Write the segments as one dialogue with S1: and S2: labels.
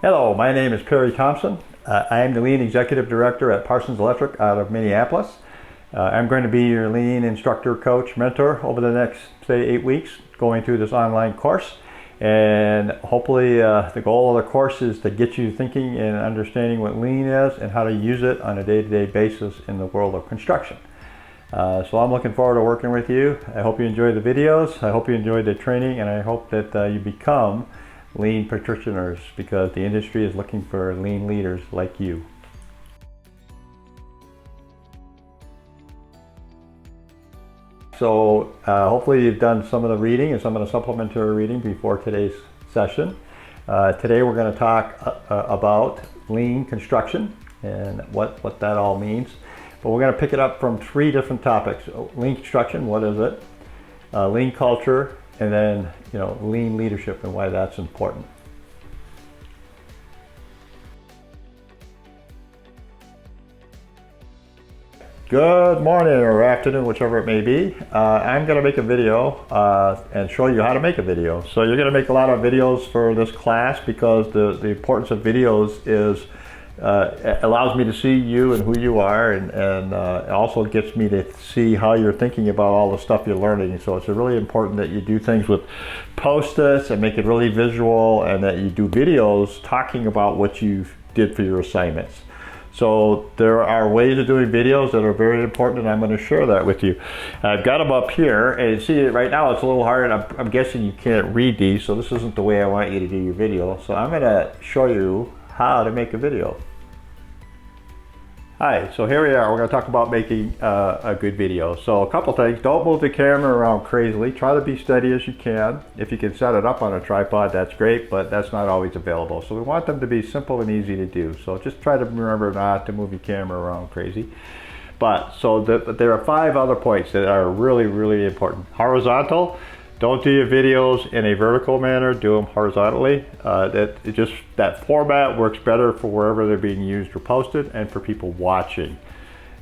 S1: Hello, my name is Perry Thompson. I am the Lean Executive Director at Parsons Electric out of Minneapolis. I'm going to be your Lean instructor, coach, mentor over the next, say, 8 weeks, going through this online course. And hopefully the goal of the course is to get you thinking and understanding what Lean is and how to use it on a day-to-day basis in the world of construction. So I'm looking forward to working with you. I hope you enjoy the videos. I hope you enjoy the training, and I hope that you become Lean practitioners, because the industry is looking for Lean leaders like you. So hopefully you've done some of the reading and some of the supplementary reading before today's session. Today we're going to talk about Lean construction and what that all means. But we're going to pick it up from 3 different topics. Lean construction, what is it? Lean culture, and then Lean leadership and why that's important. Good morning or afternoon, whichever it may be. I'm going to make a video and show you how to make a video. So you're going to make a lot of videos for this class, because the importance of videos is it allows me to see you and who you are, and it also gets me to see how you're thinking about all the stuff you're learning. So it's really important that you do things with post-its and make it really visual, and that you do videos talking about what you did for your assignments. So there are ways of doing videos that are very important, and I'm going to share that with you. I've got them up here, and you see right now it's a little hard. I'm guessing you can't read these, so this isn't the way I want you to do your video. So I'm going to show you how to make a video. Hi, so here we are. We're going to talk about making a good video. So a couple things. Don't move the camera around crazily. Try to be steady as you can. If you can set it up on a tripod, that's great, but that's not always available. So we want them to be simple and easy to do. So just try to remember not to move your camera around crazy. But so there are 5 other points that are really, really important. Horizontal. Don't do your videos in a vertical manner, do them horizontally. That format works better for wherever they're being used or posted, and for people watching.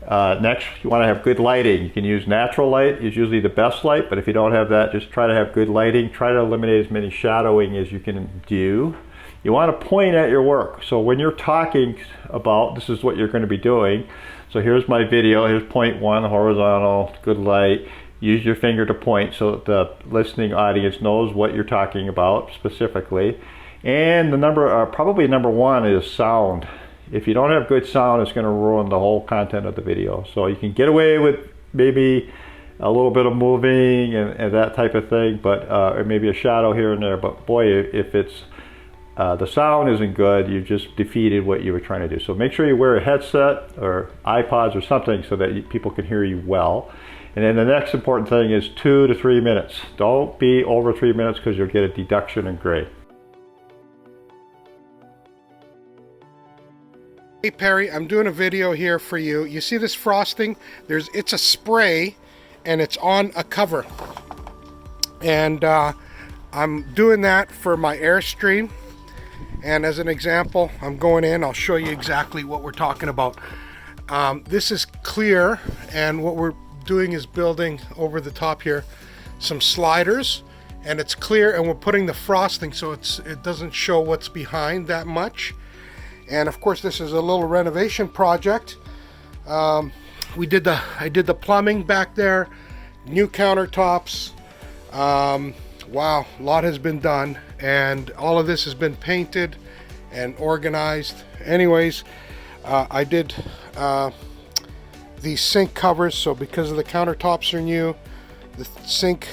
S1: Next, you want to have good lighting. You can use natural light, is usually the best light, but if you don't have that, just try to have good lighting. Try to eliminate as many shadowing as you can do. You want to point at your work. So when you're talking about, this is what you're going to be doing. So here's my video, here's point 1, horizontal, good light. Use your finger to point so that the listening audience knows what you're talking about specifically. And the probably number 1 is sound. If you don't have good sound, it's going to ruin the whole content of the video. So you can get away with maybe a little bit of moving and that type of thing, but or maybe a shadow here and there. But boy, if it's the sound isn't good, you just defeated what you were trying to do. So make sure you wear a headset or iPods or something so that people can hear you well. And then the next important thing is 2 to 3 minutes. Don't be over 3 minutes, because you'll get a deduction in grade.
S2: Hey Perry, I'm doing a video here for you. You see this frosting? It's a spray, and it's on a cover. And I'm doing that for my Airstream. And as an example, I'm going in, I'll show you exactly what we're talking about. This is clear, and what we're doing is building over the top here some sliders, and it's clear, and we're putting the frosting so it doesn't show what's behind that much. And of course, this is a little renovation project. I did the plumbing back there, new countertops. Wow, a lot has been done, and all of this has been painted and organized. Anyways, I did these sink covers, so because of the countertops are new, the sink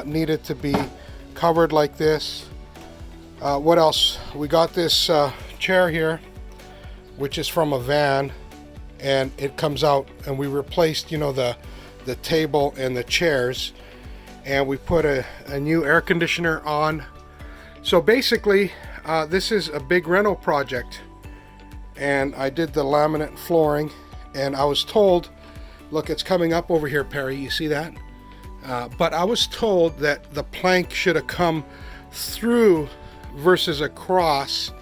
S2: needed to be covered like this. What else? We got this chair here, which is from a van, and it comes out, and we replaced the table and the chairs, and we put a new air conditioner on. So basically this is a big rental project, and I did the laminate flooring. And I was told, look, it's coming up over here, Perry, you see that? But I was told that the plank should have come through versus across.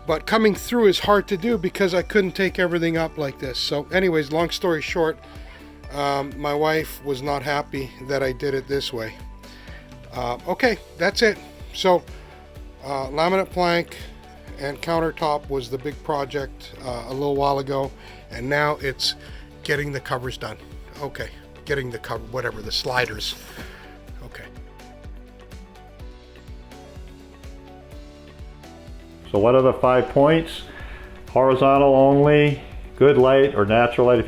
S2: But coming through is hard to do because I couldn't take everything up like this. So anyways, long story short, my wife was not happy that I did it this way. Okay, that's it. So laminate plank and countertop was the big project a little while ago, and now it's getting the covers done. Okay, getting the cover, whatever, the sliders. Okay.
S1: So what are the 5 points? Horizontal only, good light or natural light if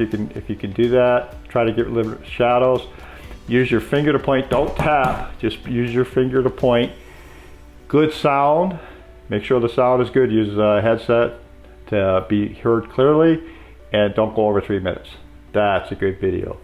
S1: you can do that. Try to get rid of shadows. Use your finger to point, don't tap, just use your finger to point. Good sound, make sure the sound is good. Use a headset to be heard clearly, and don't go over 3 minutes. That's a good video.